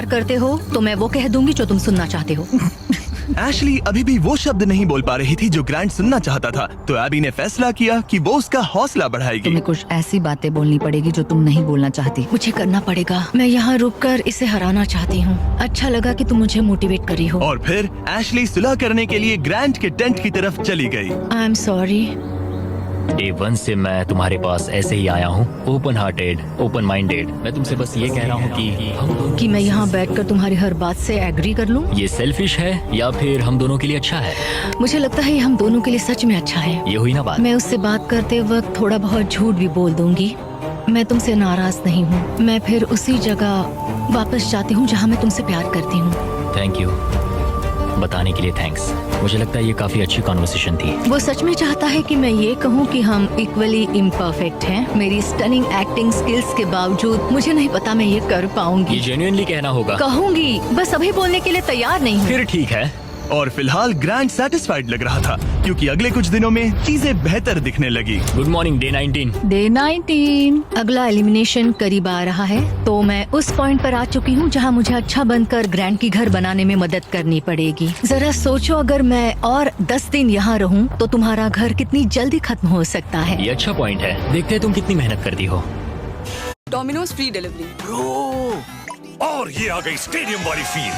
करते हो तो मैं वो कह दूंगी जो तुम सुनना चाहते हो। एशली अभी भी वो शब्द नहीं बोल पा रही थी जो ग्रांट सुनना चाहता था, तो एबी ने फैसला किया कि वो उसका हौसला बढ़ाएगी। तुम्हें कुछ ऐसी बातें बोलनी पड़ेगी जो तुम नहीं बोलना चाहती। मुझे करना पड़ेगा। मैं यहाँ रुककर इसे हराना चाहती हूँ। अच्छा लगा कि तुम मुझे मोटिवेट करी हो। और फिर एशली सुलह करने के लिए ग्रांट के टेंट की तरफ चली गई। I am sorry. डे 1 से मैं तुम्हारे पास ऐसे ही आया हूँ, ओपन हार्टेड, ओपन माइंडेड। मैं तुमसे बस ये कह रहा हूँ कि मैं यहाँ बैठकर तुम्हारी हर बात से एग्री कर लूँ। ये सेल्फिश है या फिर हम दोनों के लिए अच्छा है? मुझे लगता है ये हम दोनों के लिए सच में अच्छा है। ये हुई ना बात। मैं उससे बात करते वक्त थोड़ा बहुत झूठ भी बोल दूंगी। मैं तुमसे नाराज नहीं हूँ। मैं फिर उसी जगह वापस जाती हूँ जहाँ मैं तुमसे प्यार करती हूँ। थैंक यू बताने के लिए, थैंक्स। मुझे लगता है ये काफी अच्छी कॉन्वर्सेशन थी। वो सच में चाहता है कि मैं ये कहूँ कि हम इक्वली इम्परफेक्ट हैं। मेरी स्टनिंग एक्टिंग स्किल्स के बावजूद मुझे नहीं पता मैं ये कर पाऊंगी। ये जेन्युइनली कहना होगा। कहूंगी, बस अभी बोलने के लिए तैयार नहीं हूँ। फिर ठीक है। और फिलहाल ग्रांट सेटिस्फाइड लग रहा था क्योंकि अगले कुछ दिनों में चीजें बेहतर दिखने लगी। Good morning day 19। डे 19। अगला एलिमिनेशन करीब आ रहा है, तो मैं उस पॉइंट पर आ चुकी हूँ जहाँ मुझे अच्छा बनकर ग्रैंड की घर बनाने में मदद करनी पड़ेगी। जरा सोचो, अगर मैं और 10 दिन यहाँ रहूँ तो तुम्हारा घर कितनी जल्दी खत्म हो सकता है। ये अच्छा पॉइंट है। देखते हैं तुम कितनी मेहनत करती हो। Domino's free delivery. और ये आ गई स्टेडियम वाली feel,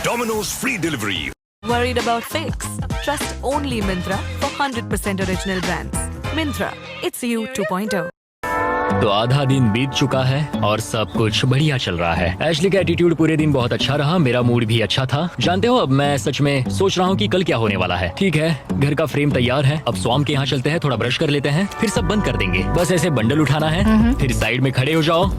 Domino's free delivery. Worried about fakes? Trust only Myntra for 100% original brands. Myntra, it's you 2.0. तो आधा दिन बीत चुका है और सब कुछ बढ़िया चल रहा है। एशली का एटीट्यूड पूरे दिन बहुत अच्छा रहा, मेरा मूड भी अच्छा था। जानते हो, अब मैं सच में सोच रहा हूँ कि कल क्या होने वाला है। ठीक है, घर का फ्रेम तैयार है। अब स्वाम के यहाँ चलते हैं, थोड़ा ब्रश कर लेते हैं, फिर सब बंद कर देंगे। बस ऐसे बंडल उठाना है, फिर साइड में खड़े हो जाओ।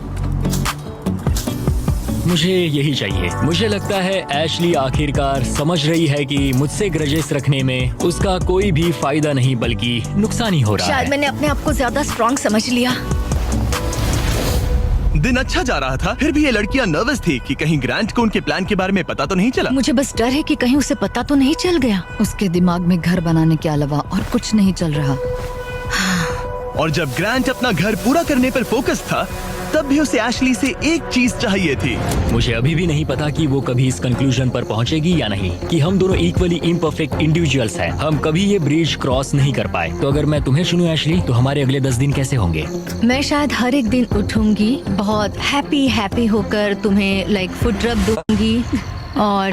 मुझे यही चाहिए। मुझे लगता है एशली आखिरकार समझ रही है कि मुझसे ग्रजेस रखने में उसका कोई भी फायदा नहीं बल्कि नुकसान ही हो रहा शायद है। मैंने अपने आप को ज्यादा स्ट्रॉन्ग समझ लिया। दिन अच्छा जा रहा था, फिर भी ये लड़कियां नर्वस थी कि कहीं ग्रांट को उनके प्लान के बारे में पता तो नहीं चला। मुझे बस डर है कि कहीं उसे पता तो नहीं चल गया। उसके दिमाग में घर बनाने के अलावा और कुछ नहीं चल रहा। और जब ग्रांट अपना घर पूरा करने पर फोकस था, तब भी उसे एशली से एक चीज चाहिए थी। मुझे अभी भी नहीं पता कि वो कभी इस कंक्लूजन पर पहुंचेगी या नहीं कि हम दोनों इक्वली इम्परफेक्ट इंडिविजुअल्स हैं। हम कभी ये ब्रिज क्रॉस नहीं कर पाए। तो अगर मैं तुम्हें चुनूं एशली, तो हमारे अगले 10 दिन कैसे होंगे? मैं शायद हर एक दिन उठूंगी, बहुत हैप्पी होकर तुम्हें लाइक फुड रब दूंगी और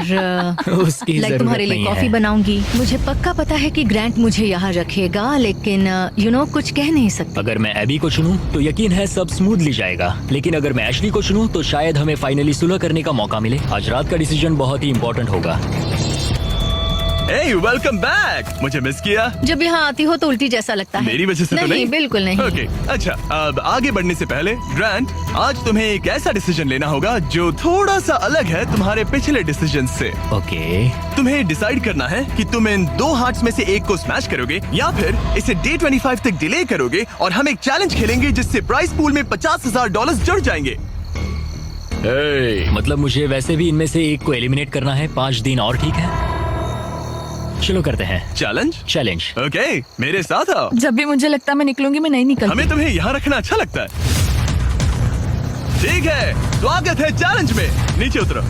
उसकी लाइक जरूरत तुम्हारे लिए नहीं कॉफी है। बनाऊंगी। मुझे पक्का पता है कि ग्रैंट मुझे यहाँ रखेगा, लेकिन कुछ कह नहीं सकती। अगर मैं एबी को चुनूं तो यकीन है सब स्मूथली जाएगा, लेकिन अगर मैं एशली को चुनूं तो शायद हमें फाइनली सुलह करने का मौका मिले। आज रात का डिसीजन बहुत ही इम्पोर्टेंट होगा। Hey, welcome back! मुझे मिस किया? जब यहाँ आती हो तो उल्टी जैसा लगता है। मेरी वजह से तो नहीं? बिल्कुल नहीं। ओके, अच्छा, अब आगे बढ़ने से पहले ग्रांट, आज तुम्हें एक ऐसा डिसीजन लेना होगा जो थोड़ा सा अलग है तुम्हारे पिछले डिसीजन से। ओके। तुम्हें डिसाइड करना है कि तुम इन 2 हार्ट्स में से एक को स्मैश करोगे या फिर इसे डे 25 तक डिले करोगे और हम एक चैलेंज खेलेंगे जिससे प्राइस पूल में $50,000 जुड़ जाएंगे। मतलब मुझे वैसे भी इनमें से एक को एलिमिनेट करना है। 5 दिन और, ठीक है? चलो करते हैं चैलेंज। ओके, मेरे साथ आओ। जब भी मुझे लगता है मैं निकलूंगी, मैं नहीं निकलती। हमें तुम्हें यहाँ रखना अच्छा लगता है। ठीक है, स्वागत है चैलेंज में। नीचे उतरो।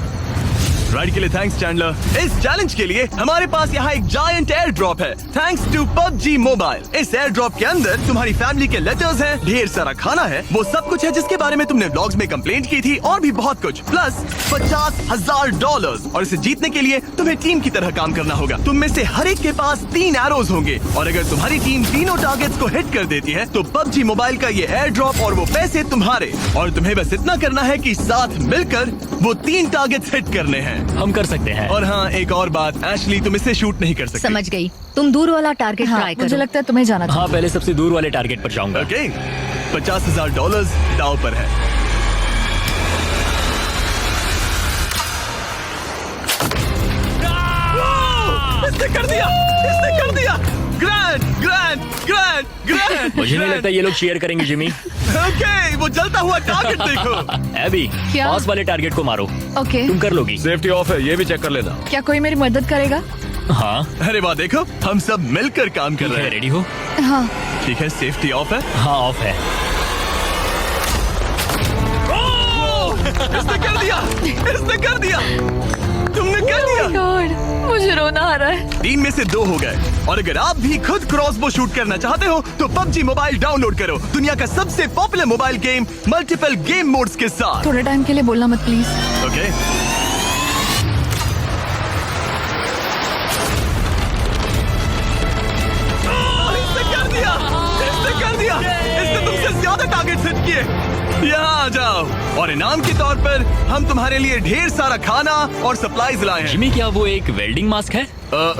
राइड के लिए थैंक्स चैंडलर। इस चैलेंज के लिए हमारे पास यहाँ एक जायंट एयर ड्रॉप है, थैंक्स टू PUBG मोबाइल। इस एयर ड्रॉप के अंदर तुम्हारी फैमिली के लेटर्स हैं, ढेर सारा खाना है, वो सब कुछ है जिसके बारे में तुमने व्लॉग्स में कंप्लेंट की थी, और भी बहुत कुछ, प्लस $50,000। और इसे जीतने के लिए तुम्हें टीम की तरह काम करना होगा। तुम में से हर एक के पास 3 एरोज होंगे, और अगर तुम्हारी टीम तीनों टारगेट्स को हिट कर देती है तो PUBG मोबाइल का ये एयर ड्रॉप और वो पैसे तुम्हारे। और तुम्हें बस इतना करना है कि साथ मिलकर वो 3 टारगेट्स हिट करने हैं। हम कर सकते हैं। और हाँ, एक और बात, एशली तुम इसे शूट नहीं कर सकती। समझ गई। तुम दूर वाला टारगेट ट्राई करो। मुझे लगता है तुम्हें जाना चाहिए। हाँ, पहले सबसे दूर वाले टारगेट पर जाऊंगा। ओके, $50,000 दांव पर है। इसने कर दिया, इसने कर दिया। Grand grand grand grand. मुझे नहीं लगता ये लोग शेयर करेंगे जिमी। ओके, वो जलता हुआ टारगेट देखो। एबी, क्या? पास वाले टारगेट को मारो। ओके, तुम कर लोगी। सेफ्टी ऑफ है, ये भी चेक कर लेना। क्या कोई मेरी मदद करेगा? हाँ, अरे वाह, देखो हम सब मिलकर काम कर ठीक रहे है, हैं। रेडी हो? हाँ। ठीक है, सेफ्टी ऑफ है। हाँ, ऑफ है। इसने कर दिया, इसने कर दिया, तुमने कर दिया। गॉड, मुझे रोना आ रहा है। 3 में से 2 हो गए। और अगर आप भी खुद क्रॉसबो शूट करना चाहते हो तो PUBG मोबाइल डाउनलोड करो, दुनिया का सबसे popular mobile game multiple game modes के साथ। थोड़े टाइम के लिए बोलना मत प्लीज। ओके इसने कर दिया, इसने कर दिया, इसने तुमसे ज्यादा टारगेट सेट किए। यहाँ आ जाओ और इनाम के तौर पर हम तुम्हारे लिए ढेर सारा खाना और सप्लाईज लाए हैं। जिमी, क्या वो एक वेल्डिंग मास्क है?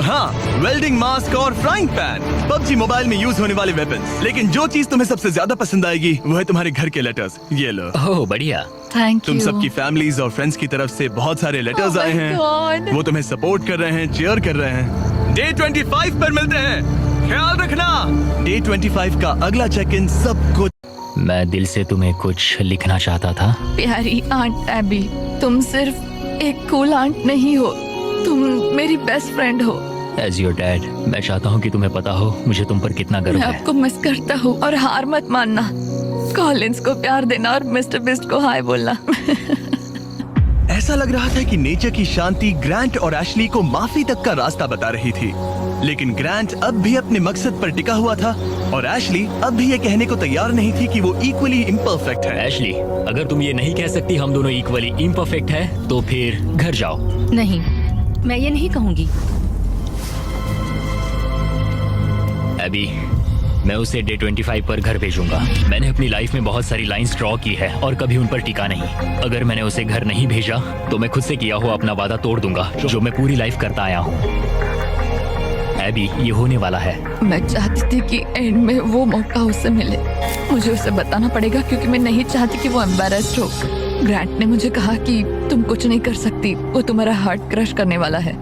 हाँ, वेल्डिंग मास्क और फ्राइंग पैन, PUBG मोबाइल में यूज होने वाले वेपन्स। लेकिन जो चीज तुम्हें सबसे ज्यादा पसंद आएगी वो है तुम्हारे घर के लेटर्स। ये लो। ओह बढ़िया। थैंक तुम यू। सबकी फैमिलीज और फ्रेंड्स की तरफ से बहुत सारे लेटर्स Oh आए my हैं। God. वो तुम्हें सपोर्ट कर रहे हैं, चेयर कर रहे हैं। Day 25 पर मिलते हैं, ख्याल रखना। Day 25 का अगला चेक इन सब कुछ। मैं दिल से तुम्हें कुछ लिखना चाहता था। प्यारी आंट एबी, तुम सिर्फ एक कूल आंट नहीं हो, तुम मेरी बेस्ट फ्रेंड हो। एज योर डैड, मैं चाहता हूँ कि तुम्हें पता हो मुझे तुम पर कितना गर्व मैं है। आपको मिस करता हूँ और हार मत मानना। कॉलिंस को प्यार देना और मिस्टर बिस्ट को हाय बोलना। ऐसा लग रहा था कि नेचर की शांति ग्रांट और एशली को माफी तक का रास्ता बता रही थी, लेकिन ग्रांट अब भी अपने मकसद पर टिका हुआ था और एशली अब भी ये कहने को तैयार नहीं थी कि वो इक्वली इम्परफेक्ट है। एशली, अगर तुम ये नहीं कह सकती हम दोनों इक्वली इम्परफेक्ट है तो फिर घर जाओ। नहीं, मैं ये नहीं कहूंगी। अभी मैं उसे Day 25 पर घर भेजूंगा। मैंने अपनी लाइफ में बहुत सारी लाइंस ड्रॉ की है और कभी उन पर टिका नहीं। अगर मैंने उसे घर नहीं भेजा तो मैं खुद से किया हुआ अपना वादा तोड़ दूंगा जो मैं पूरी लाइफ करता आया हूँ। एबी, ये होने वाला है। मैं चाहती थी कि एंड में वो मौका उसे मिले। मुझे उसे बताना पड़ेगा क्योंकि मैं नहीं चाहती कि वो एम्बैरेस्ड हो। ग्रांट ने मुझे कहा कि तुम कुछ नहीं कर सकती, वो तुम्हारा हार्ट क्रश करने वाला है।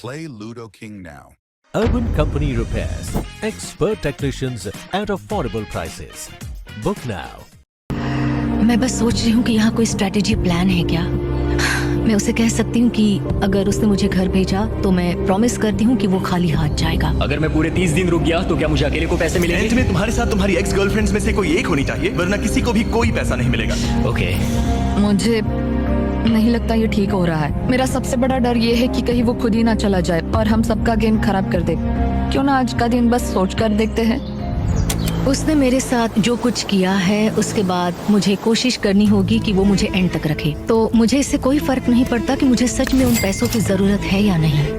Play Ludo King now. Urban Company Repairs. Expert technicians at affordable prices. Book now. मैं बस सोच रही हूँ कि यहाँ कोई स्ट्रेटेजी प्लान है क्या। मैं उसे कह सकती हूँ कि अगर उसने मुझे घर भेजा तो मैं प्रॉमिस करती हूँ कि वो खाली हाथ जाएगा। अगर मैं पूरे 30 दिन रुक गया तो क्या मुझे अकेले को पैसे एंड मिलेंगे? में तुम्हारे साथ तुम्हारी एक्स गर्लफ्रेंड्स में से कोई एक होनी चाहिए, वरना किसी को भी कोई पैसा नहीं मिलेगा। ओके। मुझे नहीं लगता ये ठीक हो रहा है। मेरा सबसे बड़ा डर ये है कि कहीं वो खुद ही ना चला जाए और हम सबका गेम खराब कर दे। क्यों ना आज का दिन बस सोच कर देखते हैं। उसने मेरे साथ जो कुछ किया है उसके बाद मुझे कोशिश करनी होगी कि वो मुझे एंड तक रखे। तो मुझे इससे कोई फर्क नहीं पड़ता कि मुझे सच में उन पैसों की जरूरत है या नहीं।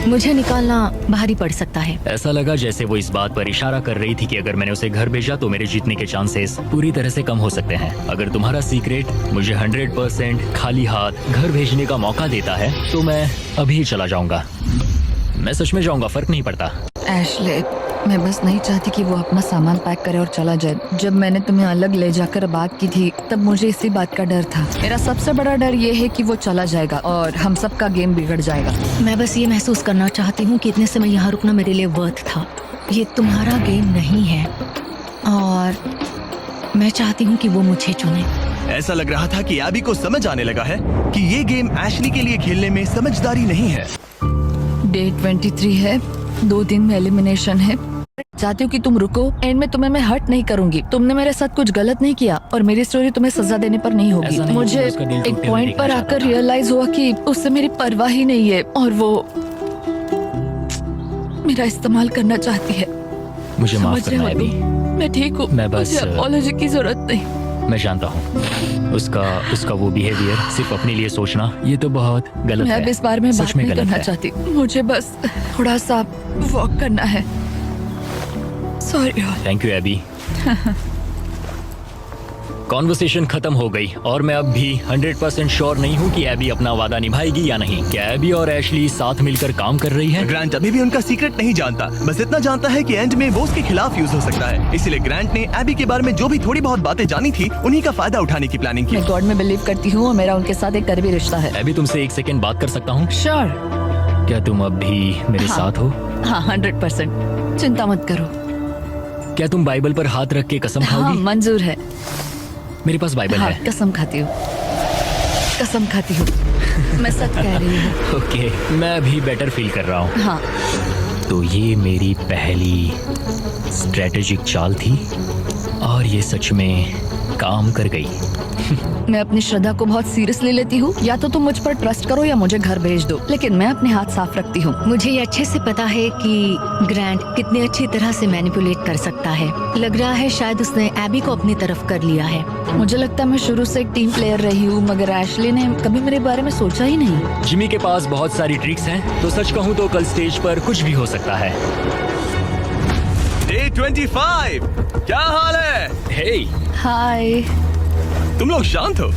मुझे निकालना भारी पड़ सकता है। ऐसा लगा जैसे वो इस बात पर इशारा कर रही थी कि अगर मैंने उसे घर भेजा तो मेरे जीतने के चांसेस पूरी तरह से कम हो सकते हैं। अगर तुम्हारा सीक्रेट मुझे 100% खाली हाथ घर भेजने का मौका देता है तो मैं अभी ही चला जाऊंगा। मैं सच में जाऊंगा, फर्क नहीं पड़ता। एशले, मैं बस नहीं चाहती कि वो अपना सामान पैक करे और चला जाए। जब मैंने तुम्हें अलग ले जाकर बात की थी तब मुझे इसी बात का डर था। मेरा सबसे बड़ा डर ये है कि वो चला जाएगा और हम सबका गेम बिगड़ जाएगा। मैं बस ये महसूस करना चाहती हूँ कि इतने समय यहाँ रुकना मेरे लिए वर्थ था। ये तुम्हारा गेम नहीं है और मैं चाहती हूँ कि वो मुझे चुने। ऐसा लग रहा था कि एबी को समझ आने लगा है कि ये गेम एशली के लिए खेलने में समझदारी नहीं है। Day 23 है, 2 दिन में एलिमिनेशन है। चाहती हूँ कि तुम रुको, एंड में तुम्हें मैं हर्ट नहीं करूंगी। तुमने मेरे साथ कुछ गलत नहीं किया और मेरी स्टोरी तुम्हें सजा देने पर नहीं होगी। ऐसा नहीं मुझे कि उसका दिल एक टूटे हुए पॉइंट देखना पर चाहता आकर था। रियलाइज हुआ कि उससे मेरी परवाह ही नहीं है और वो मेरा इस्तेमाल करना चाहती है। मुझे माफ समझ रहे करना हो एबी। तुम? मैं ठीक हूँ, मैं बस- मुझे अपॉलॉजी की जरूरत नहीं। मैं जानता हूँ उसका वो बिहेवियर सिर्फ अपने लिए सोचना ये तो बहुत गलत मैं है। अब इस बारे में सच बात में नहीं गलत करना है। चाहती। मुझे बस थोड़ा सा वॉक करना है। Sorry. Thank you AB. Conversation खत्म हो गई और मैं अब भी 100% श्योर नहीं हूँ कि एबी अपना वादा निभाएगी या नहीं। क्या एबी और एशली साथ मिलकर काम कर रही है? ग्रांट अभी भी उनका सीक्रेट नहीं जानता, बस इतना जानता है कि एंड में वो उसके खिलाफ यूज हो सकता है। इसलिए ग्रांट ने एबी के बारे में जो भी थोड़ी बहुत बातें जानी थी उन्हीं का फायदा उठाने की प्लानिंग की। मैं गॉड में बिलीव करती हूँ और मेरा उनके साथ एक करीबी रिश्ता है। एबी, तुमसे 1 सेकेंड बात कर सकता हूँ? श्योर। क्या तुम अब भी मेरे हाँ। साथ हो? हाँ, 100%। चिंता मत करो। क्या तुम बाइबल पर हाथ रख के कसम हाँ, खाओगी? मंजूर है। मेरे पास बाइबल हाँ, है। कसम खाती हूँ, कसम खाती हूँ। मैं सच कह रही हूँ। ओके, मैं अभी बेटर फील कर रहा हूँ। हाँ, तो ये मेरी पहली स्ट्रेटेजिक चाल थी और ये सच में काम कर गई। मैं अपनी श्रद्धा को बहुत सीरियसली लेती हूँ। या तो तुम मुझ पर ट्रस्ट करो या मुझे घर भेज दो, लेकिन मैं अपने हाथ साफ रखती हूँ। मुझे ये अच्छे से पता है कि ग्रैंट कितनी अच्छी तरह से मैनिपुलेट कर सकता है। लग रहा है शायद उसने एबी को अपनी तरफ कर लिया है। मुझे लगता है मैं शुरू से एक टीम प्लेयर रही हूँ, मगर एशली ने कभी मेरे बारे में सोचा ही नहीं। जिमी के पास बहुत सारी ट्रिक्स हैं, तो सच कहूँ तो कल स्टेज पर कुछ भी हो सकता है। Day 25 क्या हाल है? हे, हाय। तुम लोग शांत हो,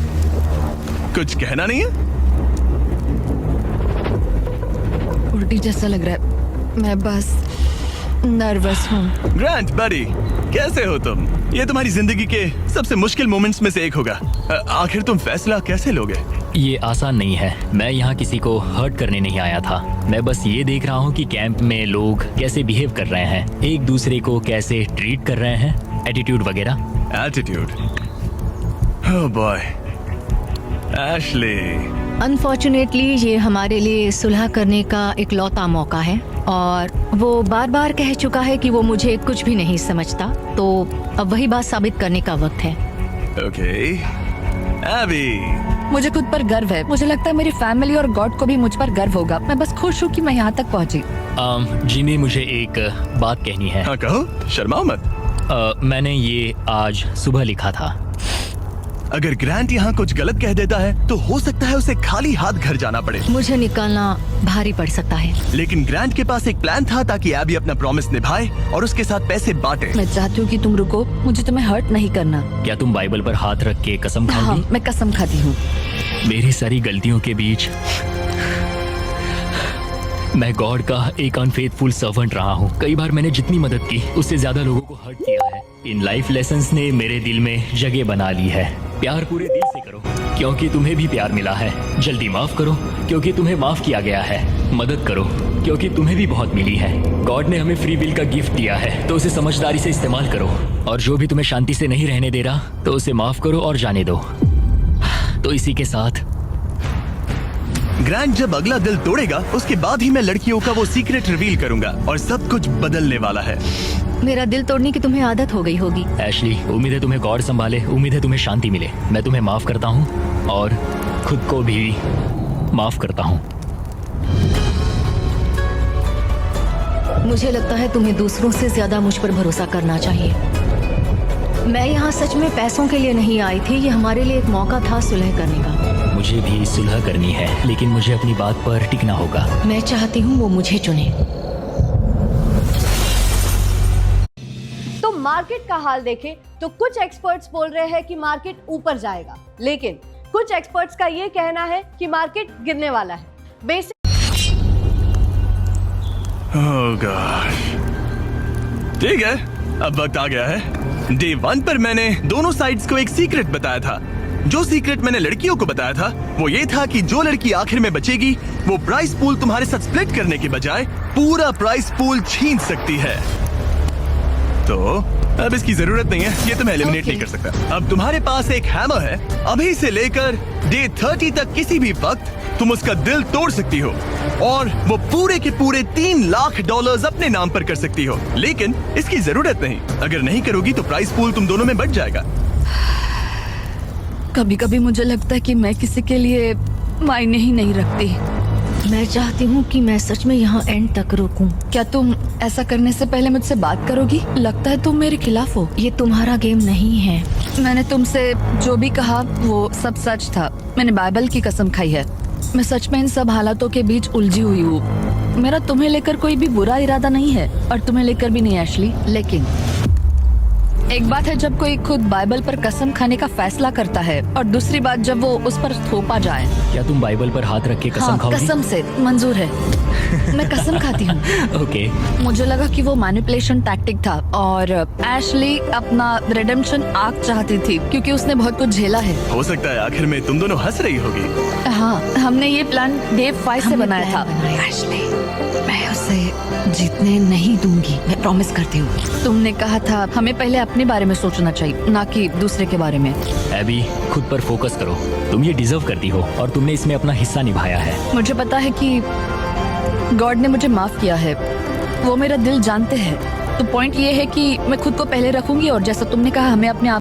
कुछ कहना नहीं है? उल्टी जैसा लग रहा है। मैं बस नर्वस हूँ। ग्रैंट बडी, कैसे हो तुम? ये तुम्हारी जिंदगी के सबसे मुश्किल मोमेंट्स में से एक होगा। आखिर तुम फैसला कैसे लोगे? ये आसान नहीं है। मैं यहाँ किसी को हर्ट करने नहीं आया था। मैं बस ये देख रहा हूँ कि कैंप में लोग कैसे बिहेव कर रहे हैं, एक दूसरे को कैसे ट्रीट कर रहे हैं, एटीट्यूड वगैरह। Attitude? Oh boy, Ashley. Unfortunately ये हमारे लिए सुलह करने का इकलौता मौका है और वो बार बार कह चुका है कि वो मुझे कुछ भी नहीं समझता, तो अब वही बात साबित करने का वक्त है। ओके एबी, मुझे खुद पर गर्व है। मुझे लगता है मेरी फैमिली और गॉड को भी मुझ पर गर्व होगा। मैं बस खुश हूँ कि मैं यहाँ तक पहुँची। जिमी, मुझे एक बात कहनी है। हाँ कहो, शर्माओ मत। मैंने ये आज सुबह लिखा था। अगर ग्रैंट यहाँ कुछ गलत कह देता है तो हो सकता है उसे खाली हाथ घर जाना पड़े। मुझे निकालना भारी पड़ सकता है, लेकिन ग्रैंट के पास एक प्लान था ताकि एबी अपना प्रॉमिस निभाए और उसके साथ पैसे बांटे। मैं चाहती हूँ कि तुम रुको, मुझे तुम्हें हर्ट नहीं करना। क्या तुम बाइबल पर हाथ रख के कसम हाँ, खाओगी? मैं कसम खाती हूँ। मेरी सारी गलतियों के बीच मैं गॉड का एक अनफेथफुल सर्वेंट रहा हूँ। कई बार मैंने जितनी मदद की उससे ज्यादा लोगों को हर्ट किया है। इन लाइफ लेसन्स ने मेरे दिल में जगह बना ली है। प्यार पूरे दिल से करो क्योंकि तुम्हें भी प्यार मिला है। जल्दी माफ करो क्योंकि तुम्हें माफ किया गया है। मदद करो क्योंकि तुम्हें भी बहुत मिली है। गॉड ने हमें फ्री विल का गिफ्ट दिया है, तो उसे समझदारी से इस्तेमाल करो। और जो भी तुम्हें शांति से नहीं रहने दे रहा, तो उसे माफ करो और जाने दो। तो इसी के साथ ग्रैंट जब अगला दिल तोड़ेगा उसके बाद ही मैं लड़कियों का वो सीक्रेट रिवील करूंगा और सब कुछ बदलने वाला है। मेरा दिल तोड़ने की तुम्हें आदत हो गई होगी। एशली, उम्मीद है तुम्हें गॉड संभाले, उम्मीद है तुम्हें शांति मिले। मैं तुम्हें माफ करता हूँ और खुद को भी माफ करता हूँ। मुझे लगता है तुम्हें दूसरों से ज्यादा मुझ पर भरोसा करना चाहिए। मैं यहाँ सच में पैसों के लिए नहीं आई थी, ये हमारे लिए एक मौका था सुलह करने का। मुझे भी सुलह करनी है, लेकिन मुझे अपनी बात पर टिकना होगा। मैं चाहती हूँ वो मुझे चुने। तो मार्केट का हाल देखें तो कुछ एक्सपर्ट्स बोल रहे हैं कि मार्केट ऊपर जाएगा, लेकिन कुछ एक्सपर्ट्स का ये कहना है कि मार्केट गिरने वाला है। ओह गॉड, ठीक है, अब वक्त आ गया है। डे 1 पर मैंने दोनों साइड्स को एक सीक्रेट बताया था। जो सीक्रेट मैंने लड़कियों को बताया था वो ये था कि जो लड़की आखिर में बचेगी वो प्राइस पूल तुम्हारे साथ स्प्लिट करने के बजाय पूरा प्राइस पूल छीन सकती है। तो अब इसकी जरूरत नहीं है, ये तुम्हें एलिमिनेट नहीं कर सकता। अब तुम्हारे पास एक हैमर है, अभी से लेकर डे 30 तक किसी भी वक्त तुम उसका दिल तोड़ सकती हो और वो पूरे के पूरे $3 लाख अपने नाम पर कर सकती हो। लेकिन इसकी जरूरत नहीं, अगर नहीं करोगी तो प्राइस पूल तुम दोनों में बच जाएगा। कभी कभी मुझे लगता है कि मैं किसी के लिए मायने ही नहीं रखती। मैं चाहती हूँ कि मैं सच में यहाँ एंड तक रुकूं। क्या तुम ऐसा करने से पहले मुझसे बात करोगी? लगता है तुम मेरे खिलाफ हो। ये तुम्हारा गेम नहीं है। मैंने तुमसे जो भी कहा वो सब सच था। मैंने बाइबल की कसम खाई है। मैं सच में इन सब हालातों के बीच उलझी हुई हूँ। मेरा तुम्हें लेकर कोई भी बुरा इरादा नहीं है और तुम्हें लेकर भी नहीं एशली। लेकिन एक बात है जब कोई खुद बाइबल पर कसम खाने का फैसला करता है और दूसरी बात जब वो उस पर थोपा जाए। क्या तुम बाइबल पर हाथ रख के कसम हाँ, खाओगी? कसम से मंजूर है। मैं कसम खाती हूँ। ओके। मुझे लगा कि वो मैनिपुलेशन टैक्टिक था और एशली अपना रिडेम्पशन आर्क चाहती थी क्योंकि उसने बहुत कुछ झेला है। हो सकता है आखिर में तुम दोनों हंस रही होगी। हाँ, हमने ये प्लान डे 5 से हमने बनाया था। प्लान बनाया। एशली, मैं उसे जीतने नहीं दूंगी, मैं प्रॉमिस करती हूँ। तुमने कहा था हमें पहले अपने बारे में सोचना चाहिए, ना कि दूसरे के बारे में। एबी, खुद पर फोकस करो। तुम ये डिजर्व करती हो और तुमने इसमें अपना हिस्सा निभाया है। मुझे पता है कि गॉड ने मुझे माफ किया है वो मेरा दिल जानते हैं। तो पॉइंट ये है कि मैं खुद को पहले रखूंगी और जैसा तुमने कहा हमें अपने आप